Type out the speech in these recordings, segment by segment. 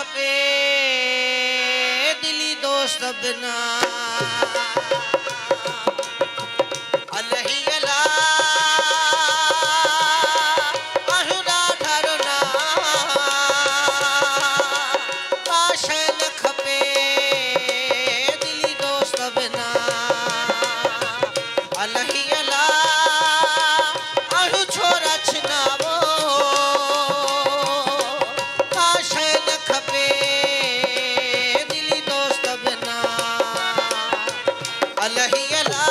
खपे दिली दोस्त बिना अलही अला आहुरा ठारना काशे न खपे दिली दोस्त बिना अलही अला आहु छोरा छिनावो काशे न खपे दिली दोस्त बिना अलही अला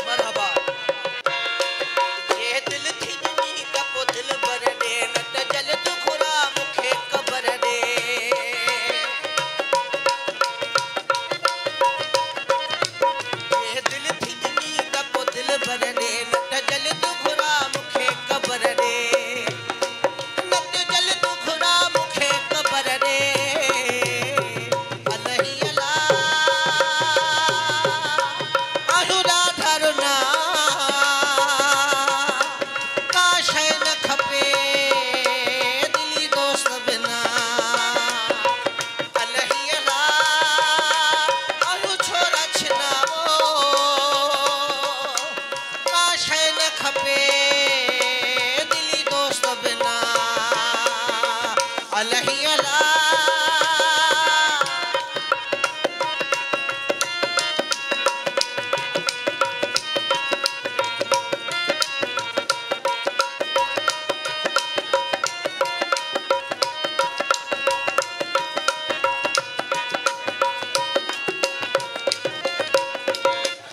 मरहबा जे दिल थी नी कपो दिल भर दे न त जल तू खुरा मुखे कबर दे जे दिल थी नी कपो दिल भर दे न त जल तू खुरा मुखे कबर दे न त जल तू खुरा मुखे कबर दे अलही अला आहुरा ठारना काशे न खपे दिली दोस्त बिना अलही अला आहु छोरा छिनावो काशे न खपे दिली दोस्त बिना अलही अला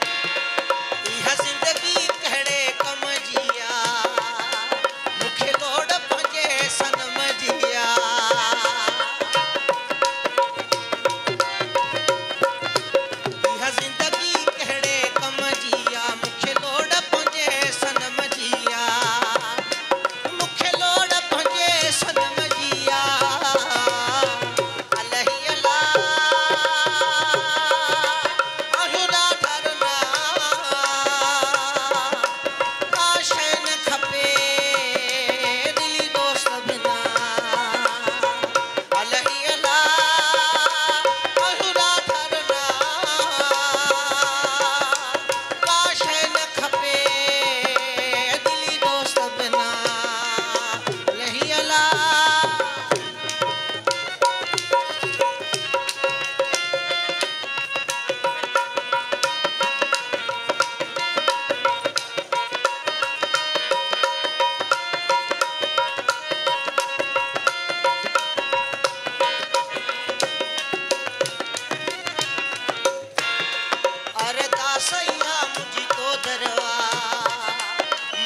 इहा जिंदगी कहिड़े कम जी आ मूंखे लोड़ पंहिंजे सनम जी आ इहा जिंदगी कहिड़े कम जी आ मूंखे लोड़ पंहिंजे सनम जी आ मूंखे लोड़ पंहिंजे सनम जी आ अलही अला आहुरा ठारना काशे न खपे दिली दोस्त बिना अलही अला आहुरा ठारना काशे न खपे दिली दोस्त बिना अलही अला अरे दासैया मुझी तो दरवा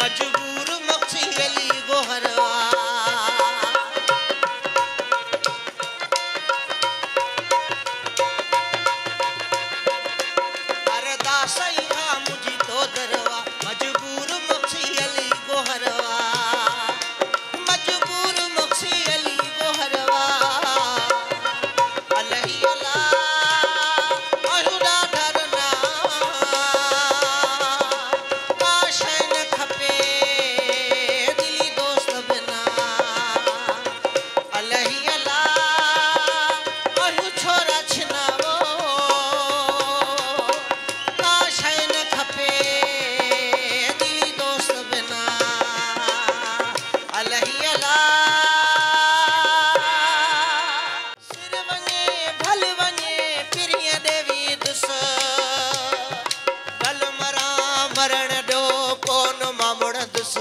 मजबूर मक्सी अली गोहरवा अरे दासैया मुझी तो दरवा मजबूर मक्सी अली गोहरवा मजबूर मक्सी अली गोहरवा अलही अला आहुरा ठारना काशे न खपे दिली दोस्त बिना अलही अला आहु छोरा छिनावो काशे न खपे दिली दोस्त बिना अलही अला सिर वञे भल वञे पिरिय देवी दुस भल मरा मरण ॾियो कोन मामुड़ दुस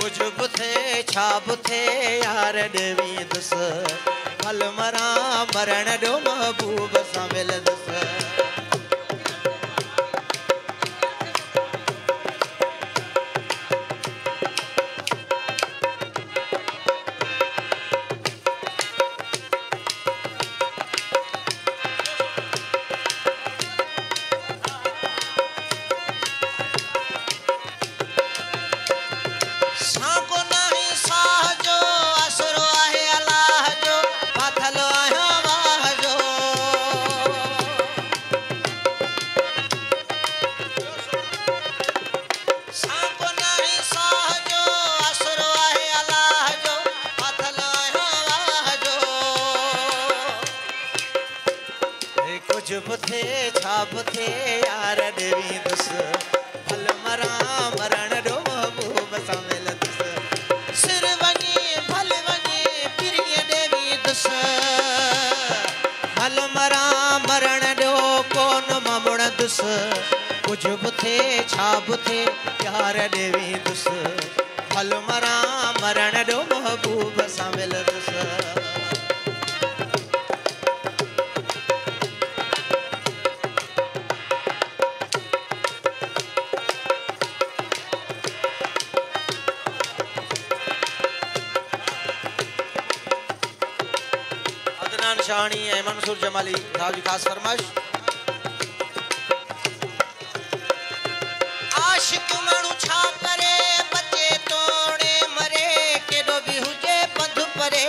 कुझ बि थिए छा बि थिए यार देवी दुस भल मरा मरण ॾियो महबूब सां मिल दुस साको नाही साह जो आसरो आहे अलाह जो फाथल आहियां वाह जो बुथे यार देवी दुस भल मरा मरण डो महबूब सामिल दुस सिर वञे भल वञे प्रिय देवी दुस भल मरा मरण डो कोन ममुण दुस कुछ बुथे छा बुथे यार देवी दुस भल मरा मरण डो महबूब सामिल दुस शानी है मंसूर जमाली साहब जी खास फरमाइश आशिक मानू छा करे बचे तोड़े मरे केडो भी हुजे पंध परे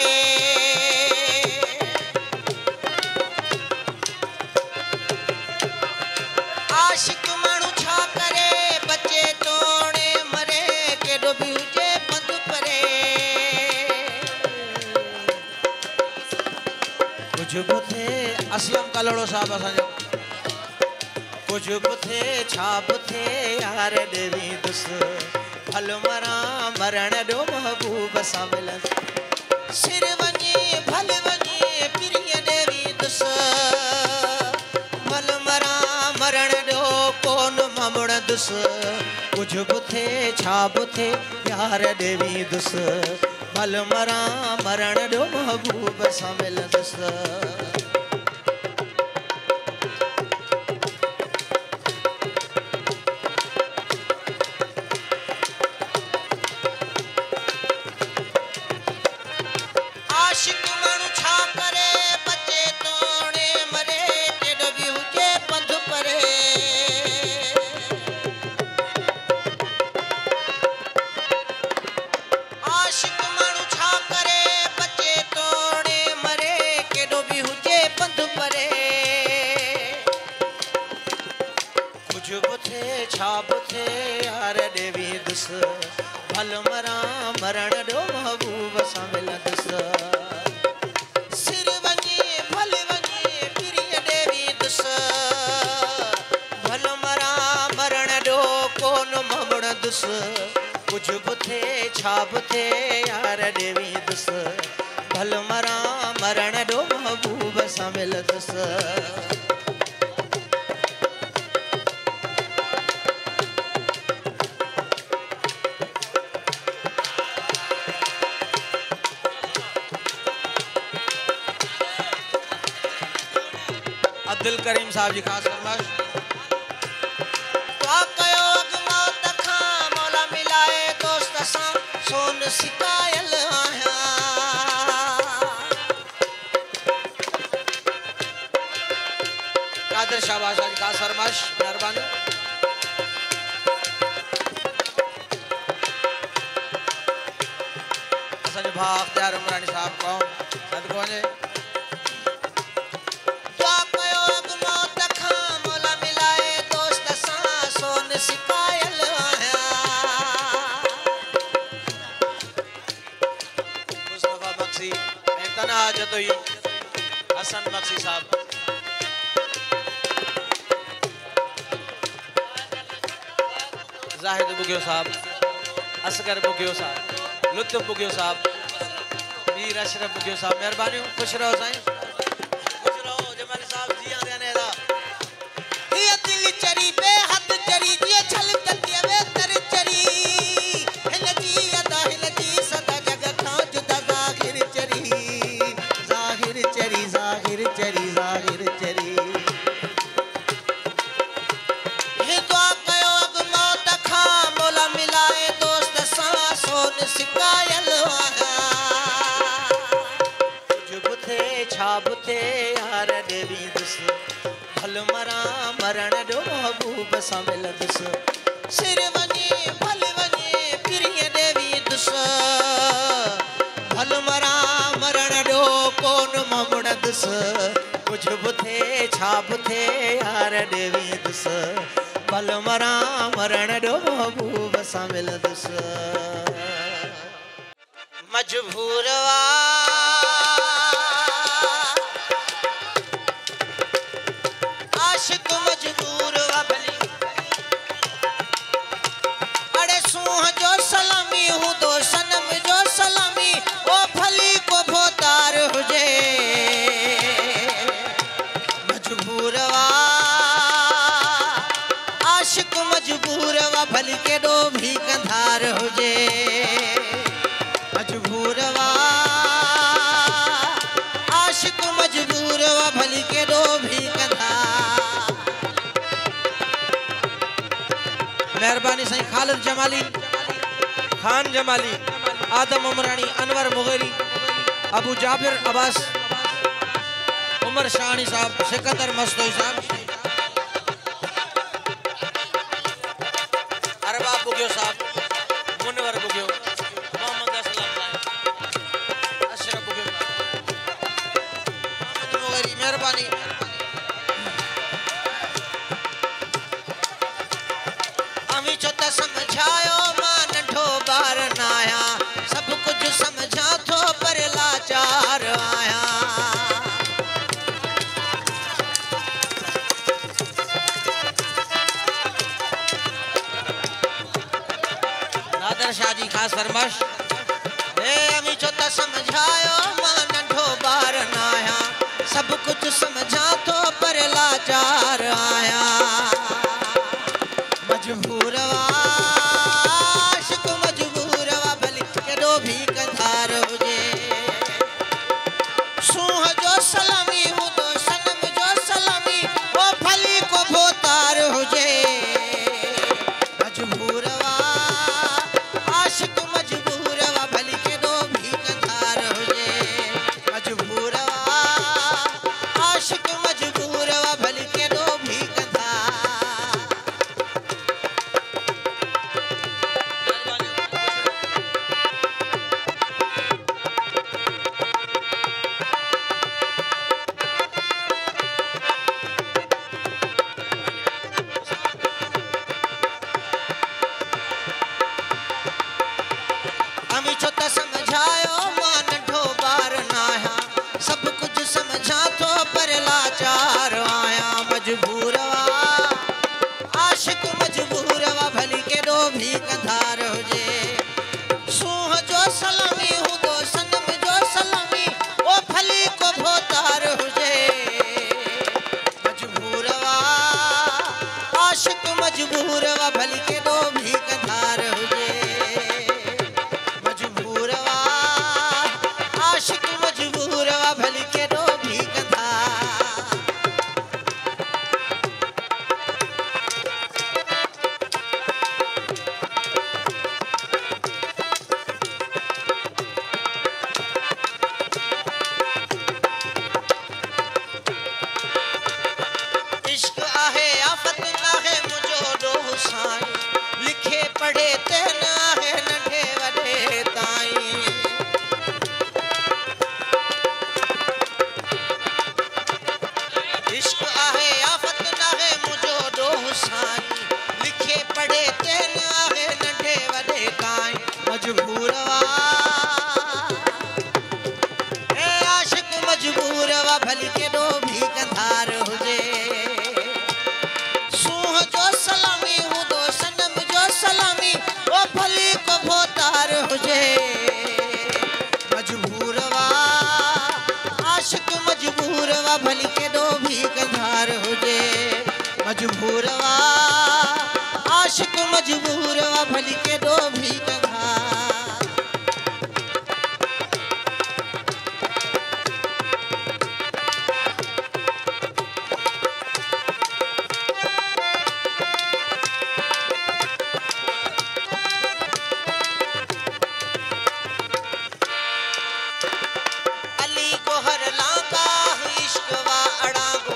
आशिक मानू छा करे बचे तोड़े मरे केडो भी हुजे पंध परे कुछ बुथे असलम कलड़ो साहब असांजो कुछ बुथे छा बुथे यार देवी दुस भल मरा मरण डो महबूब सां मिलन सिर वञे भल वञे प्रिय देवी दुस भल मरा मरण डो कोन ममुण दुस कुछ बुथे छा बुथे यार देवी दुस भल मरा मरण डो महबूब सां मिलन दुस आशिक मानू छा करे बचे तोड़े मरे केडो भी हुजे पंध परे आशिक मानू छा करे बचे तोड़े मरे केडो भी हुजे पंध परे कुछ बुथे छा बुथे यार देवी दुस भल मरा मरण डो महबूब सां मिलन दुस सिर वञे भल वञे प्रिय देवी दुस भल मरा मरण डो कोन ममुण दुस कुछ बुथे छा बुथे यार देवी दुस भल मरा मरण डो महबूब सां मिलन दुस अब्दुल करीम साहब जी खास फरमाइश तो कयो मौत खां मौला मिलाए दोस्त सां सोन सिकायल आया कादर शाहबाज जी खास फरमाइश मेहरबानी असांजो भाउ अख्तियार उमरानी साहब कौन सदको वञे सिकायल आया मुस्तफा मक्सी तना जतोई हसन मक्सी साहब जाहिद बुगियो साहब असगर बुगियो साहब लुत्फ बुगियो साहब मीर अशरफ बुगियो साहब मेहरबानी खुश रहो साईं खुश रहो जमाली साहब जी आंदे ने दा ये दिल चरी पे हद चरी ये छल तकिया वे तर चरी हिलजी अदा हिलजी सदा जग खां जुदा जाहिर चरी जाहिर चरी जाहिर चरी जाहिर चरी हे दुआ कयो अग मौत खां मौला मिलाए दोस्त सां सोन सिकायल आया कुछ बुथे छा बुथे यार देवी दुस भल मरा मरण डो महबूब सां मिलन दुस सिर वञे भल वञे प्रिय देवी दुस भल मरा मरण डो कोन ममुण दुस कुछ बुथे छा बुथे यार देवी दुस भल मरा मरण डो महबूब सां मिलन दुस मजबूरवा आशिक मजबूर हुजे मजबूरवा आशिक मजबूरवा भली केॾो भी कंदा। मेहरबानी साईं खालिद जमाली, खान जमाली, आदम उमरानी, अनवर मुगेरी, अबू जाबिर अब्बास, उमर शाहनी साहब, सिकंदर मस्तोई साहब, अरबाब बुगियो साहब, मुनवर बुगियो, मोहम्मद असलम साहब, अशरफ बुगियो साहब, मोहम्मद मुगेरी, मेहरबानी। अमी छो त समझायो मां नंढो ॿार न आहियां, सब कुछ समझा थो पर लाचार आहियां। नादर शाह जी खास फरमाइश, हे अमी छो त समझायो मां नंढो ॿार न आहियां, सब कुछ समझा थो पर लाचार आहियां। मजबूरवा आशिक मजबूरवा भली केॾो भी कंधार हुजे, सूंह जो सलामी हूंदो सनम जो सलामी, ओ भली को भोतार हुजे मजबूरवा आशिक मजबूरवा भली केॾो भी कंधार हुजे मजबूरवा आशिक मजबूरवा भली केॾो भी कंधार। अमी छो त समझायो मां नंढो ॿार न आहियां, सब कुछ समझा थो पर लाचार आहियां। मजबूरवा आशिक मजबूरवा भली केॾो भी कंधार हुजे, सूंह जो सलामी हूंदो सनम जो सलामी, ओ भली को भोतार हुजे मजबूरवा आशिक मजबूरवा भली केॾो भी कंधार हुजे मजबूरवा आशिक मजबूरवा भली केॾो भी कंधार। इश्क आहे आफत नाहे मुझो ॾोह साईं, लिखे पढ़े ते न आहे नंढे वॾे ताईं। इश्क आहे आफत नाहे मुझो ॾोह साईं, लिखे पढ़े ते न आहे नंढे वॾे ताईं। मजबूरवा ए आशिक मजबूरवा भली केॾो भी कंधार हुजे, सूंह जो सलामी हूंदो सनम जो सलामी, ओ भली को भोतार हुजे मजबूरवा आशिक मजबूरवा भली केॾो भी कंधार हुजे मजबूरवा आशिक मजबूरवा भली केॾो भी कंधार। अली गोहर लांगा इश्क वा अड़ागो,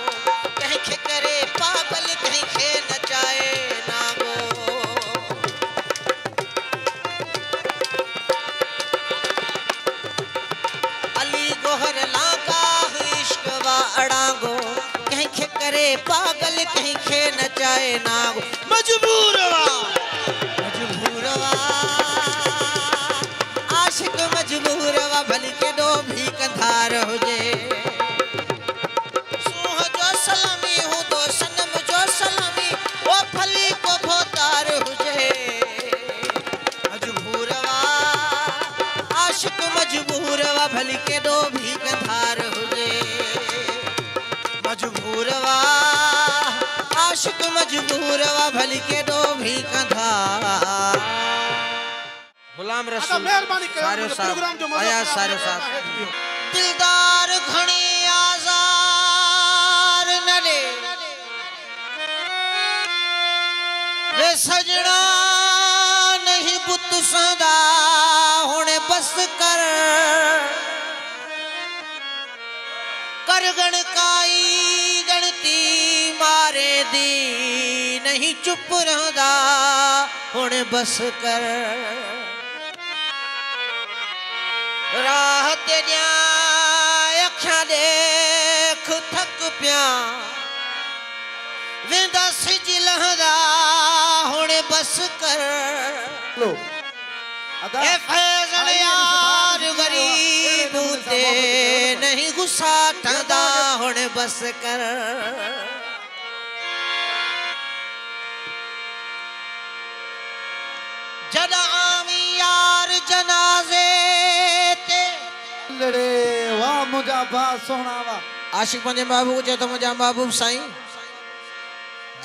कंहिंखे करे पागल कंहिंखे नचाए नागो। अली गोहर लांगा इश्क वा अड़ागो, कंहिंखे करे पागल कंहिंखे नचाए नागो। मजबूरवा मजबूरवा आशिक मजबूरवा भली केॾो भी कंधार हुजे, सूंह जो सलामी हूंदो सनम जो सलामी, ओ भली को भोतार हुजे मजबूरवा आशिक मजबूरवा भली केॾो भी कंधार हुजे मजबूरवा आशिक मजबूरवा भली केॾो भी कंधार। गुलाम रसूल मेहरबानी कयो सारियो प्रोग्राम जो साहब आया सारियो साहब साहब दिलदार घणी आज़ार नले वे सजना नहीं बुत सदा होने बस कर गणकाई गणती मारे दी नहीं चुप रहदा होने बस कर राह ते न्याय अखियां देख थक पिया वेंदा सिज लहदा होने बस कर लो ए फैज़ल यार गरीब ते नहीं गुस्सा ठंदा होने बस कर जदा आवी यार जनाजे ते लड़े वाह मुझा बा सोहना वा आशिक पंजे महबूब जे तो मुझा महबूब साईं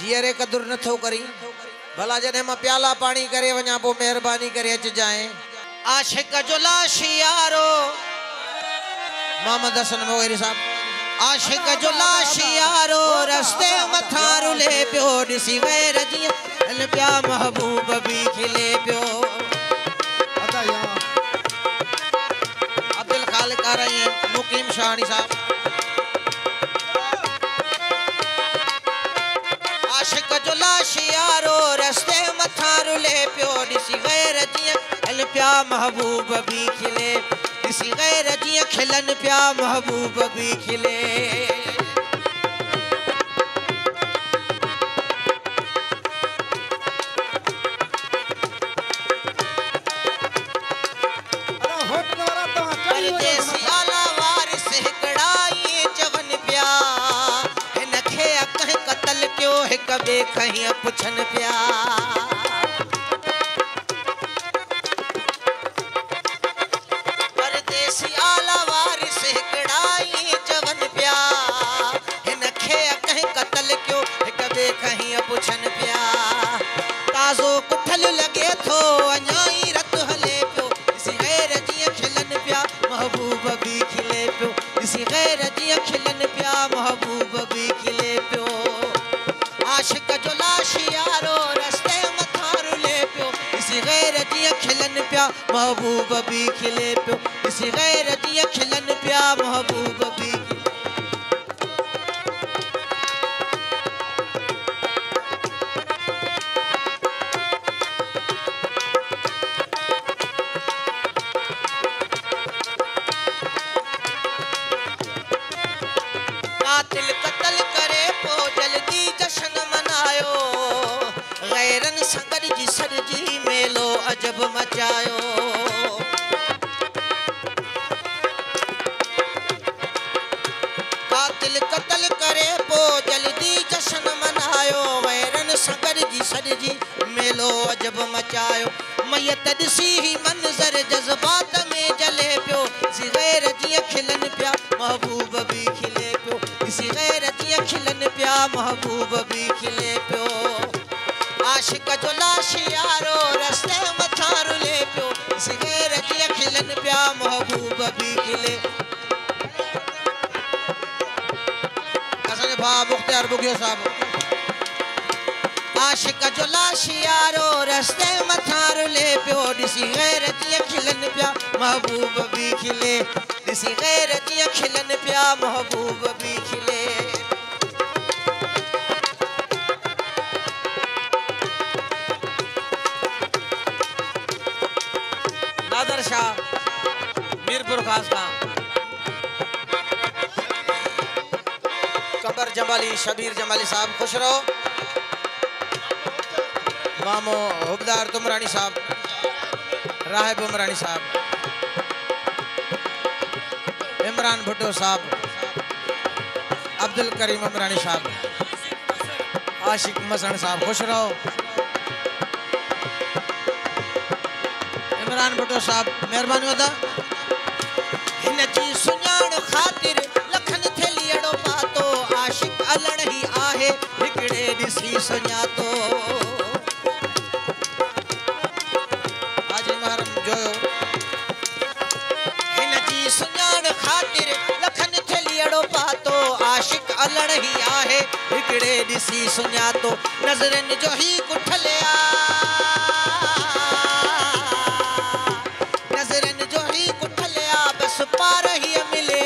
जीअरे कदुर नथो करी भला जॾहिं मां प्याला पानी करे वञा पोइ महिरबानी करे अच जाए आशिक जो लाश यारो मोहम्मद हसन मोहरी साहब आशिक जो लाश यारो रस्ते मथा रुले पियो ॾिसी गैर जीअं हल पिया महबूब भी खिले पियो अदा या अब्दुल खालिक आ रही हैं मुकीम शाहनी साहब आशिक जो लाश यारो रस्ते मथा रुले पियो ॾिसी गैर जीअं हल पिया महबूब भी खिले ॾिसी गैर जीअं खिलन पिया महबूब भी खिले परदेसी आला वारिस हिकड़ाई चवन पिया हिनखे अकह कतल कयो हिक ॿिए खईं पुछन पिया परदेसी आला वारिस हिकड़ाई चवन पिया हिनखे अकह कतल कयो हिक ॿिए खईं पुछन पिया ताज़ो कुठल लगे थो अञा ई रत हले पियो ॾिसी गैर जीअं खिलन पिया महबूब भी खिले पियो ॾिसी गैर जीअं खिलन पिया महबूब भी खिले पियो आशिक जो लाश यारो रस्ते मथा रुले पियो ॾिसी गैर जीअं खिलन पिया महबूब भी खिले पियो ॾिसी गैर जीअं खिलन पिया महबूब भी कातिल कतल करे पो जल्दी जश्न मनायो गैरन संगर जी सरजी मेलो अजब मचायो कातिल कतल करे पो जल्दी जश्न मनायो गैरन संगर जी सरजी मेलो अजब मचायो मैयत ॾिसी ही मंज़र जज़्बात में जले पियो ॾिसी गैर जीअं खिलन पिया महबूब भी खिले पियो ॾिसी गैर जीअं खिलन पिया महबूब भी खिले पियो आशिक जो लाश यारो रस्ते मथा रुले पियो ॾिसी गैर जीअं खिलन पिया महबूब भी खिले असांजो भाउ मुख्तियार बुगियो साहब आशिक जो लाश यारो रस्ते मथा रुले पियो ॾिसी गैर जीअं खिलन पिया महबूब भी खिले ॾिसी गैर जीअं खिलन पिया महबूब भी खिले नादर शाह मीरपुर खास खां कबर जमाली शबीर जमाली साहब खुश रहो मामो हुबदार तुमरानी साहब राहिब उमरानी साहब इमरान भुट्टो साहब अब्दुल करीम उमरानी साहब आशिक मसन साहब खुश रहो इमरान भुट्टो साहब मेहरबानी वदा हिन जी सुञाण खातिर लखन थेलियड़ो पातो आशिक अलण ही आहे हिकड़े ॾिसी सुञातो ॾिसी सुञातो नज़रनि जो ही कुठलिया नज़रनि जो ही कुठलिया बसि पार हीअ मिले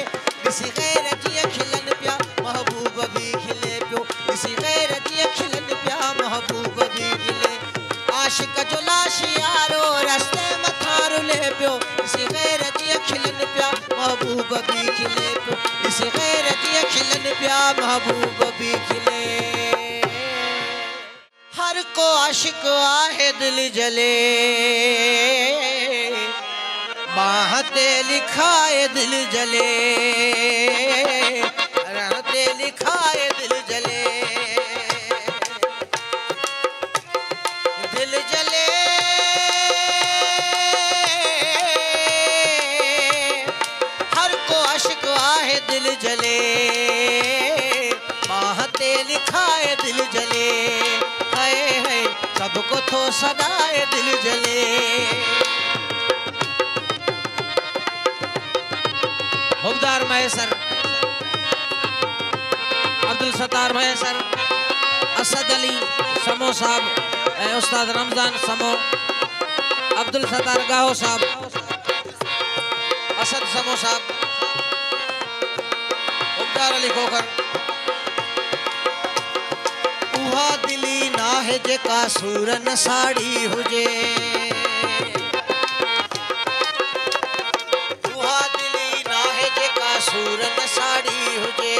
ॾिसी ग़ैर जीअं खिलनि पिया महबूब बि खिले पियो ॾिसी ग़ैर जीअं खिलनि पिया महबूब बि खिले आशिक़ जो लाश यारो रस्ते मथां रुले पियो ॾिसी ग़ैर जीअं खिलनि पिया महबूब बि खिले पियो ॾिसी ग़ैर जीअं खिलनि पिया महबूब बि खिले हर को आशिक़ आहे दिल जले बाह ते लिखाए दिल जले राह ते लिखाए दिल जले दिल जले हर को आशिक़ आहे दिल जले बाह ते लिखाए दिल जले हाय हाय सबको थो सदाए दिल जले हुबदार महेसर अब्दुल सत्तार महेसर असद अली समो साहब ए उस्ताद रमजान समो अब्दुल सत्तार गाहो साहब असद समो साहब हुबदार अली खोखर उहा दिली नाहे जेका सूरन साड़ी हुजे सूरन साड़ी हुजे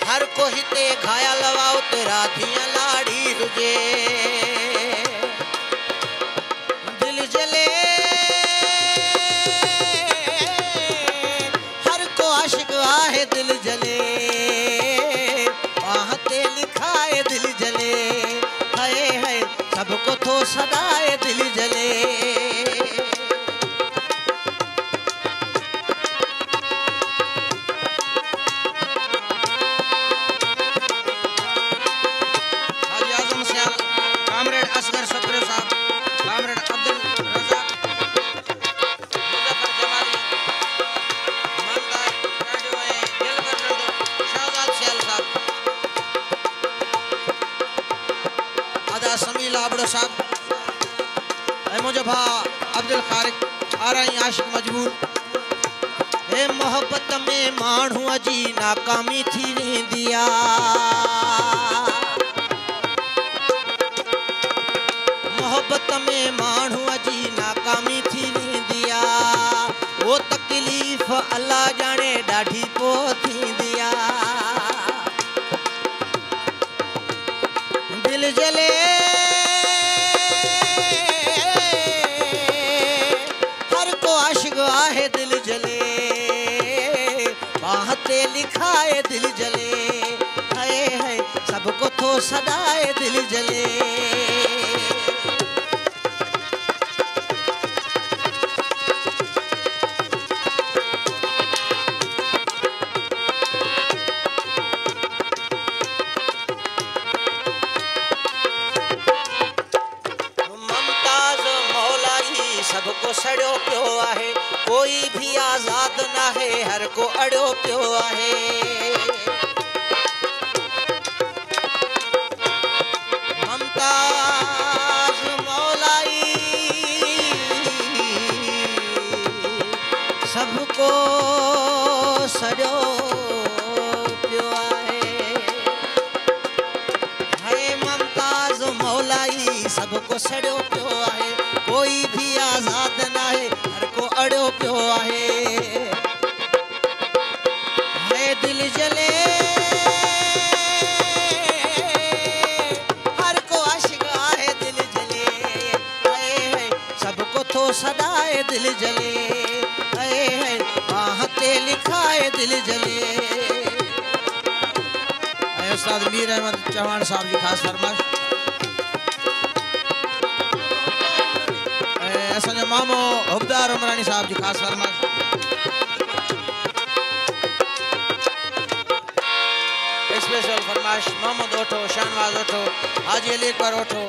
हर को हिते घायल वाओ तेरा थिया लाड़ी हुजे दिल जले हर को आशिक़ आहे दिल जले बाह ते लिखाए दिल जले हाय हाय सबको थो सदाए दिल जले असगर सत्र साहब कामरेड अब्दुल रज़ाक मुज़फ़र जमाली मंदार राडियो है दिल कर शाहजाद सियाल साहब अदा समील आबड़ो साहब ए मुझे भा अब्दुल खारिक आराई आशिक मजबूर ए मोहब्बत में माण्हू अजी नाकामी थी वेंदिया मोहब्बत में माण्हू अजी नाकामी थी वेंदिया वो तकलीफ़ अल्लाह जाने ॾाढी पो थींदिया दिल जले हर को आशिक़ आहे दिल जले बाह ते लिखाए दिल जले हाय हाय सबको थो सदाए दिल जले सबको सड़ो पियो आहे कोई भी आजाद ना है हर को अड़ो पियो आहे ममताज मौलाई सबको सड़ो पियो आहे है ममताज मौलाई सबको सड़ो पियो आहे कोई भी आजाद ना है हर को अड़ो पियो आहे दिल जले हर को आशिक़ आहे दिल जले है सबको थो सदाए दिल जले है बाह ते लिखाए दिल जले उस्ताद मीर अहमद चौहान साहब जी खास फरमाइश असांजो मामो हुबदार उमरानी साहब जी खास फरमाइश स्पेशल फरमाइश मोहम्मद ओठो शानवाज ओठो हाजी अली अकबर ओठो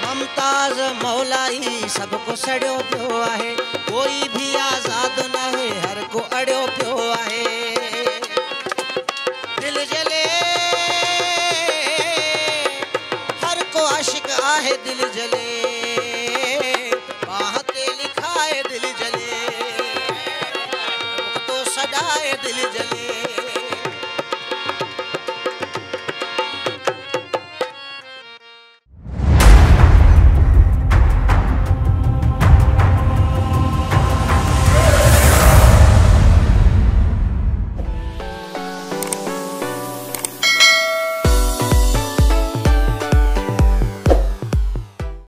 ममताज मौलाई सबको सड़ो पियो आहे कोई भी आजाद ना है हर को अड़ो पियो आहे दिल दिल जले, बाह ते लिखाए दिल जले, मुख तो सजाए दिल जले।